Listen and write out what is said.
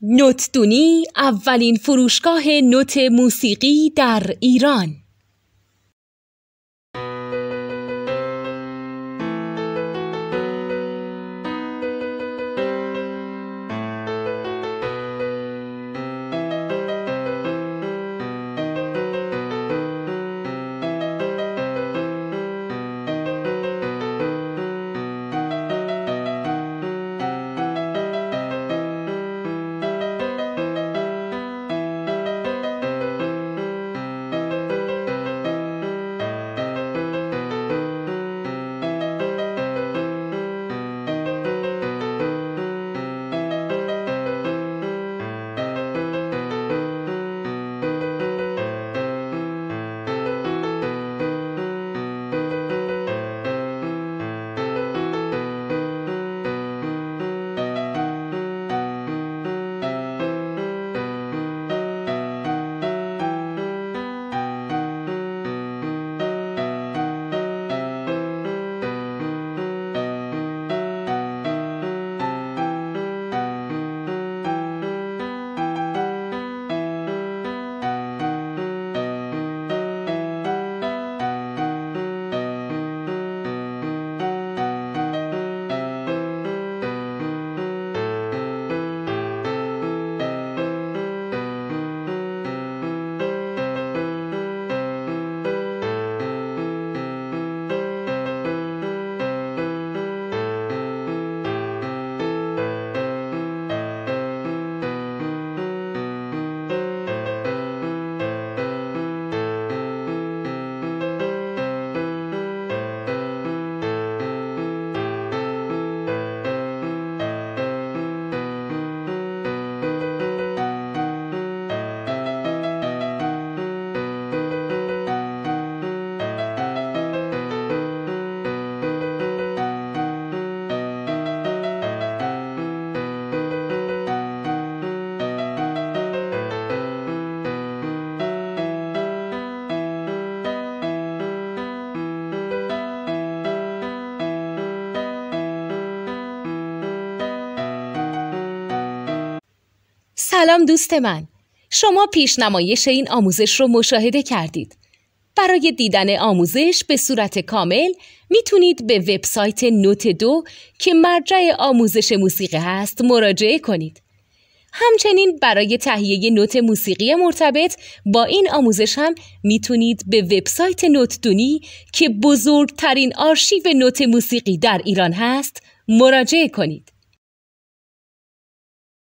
نوتدونی اولین فروشگاه نوت موسیقی در ایران. سلام دوست من، شما پیشنمایش این آموزش رو مشاهده کردید. برای دیدن آموزش به صورت کامل میتونید به وبسایت نوت 2 که مرجع آموزش موسیقی هست مراجعه کنید. همچنین برای تهیه نوت موسیقی مرتبط با این آموزش هم میتونید به وبسایت نوتدونی که بزرگترین آرشیو نوت موسیقی در ایران هست مراجعه کنید.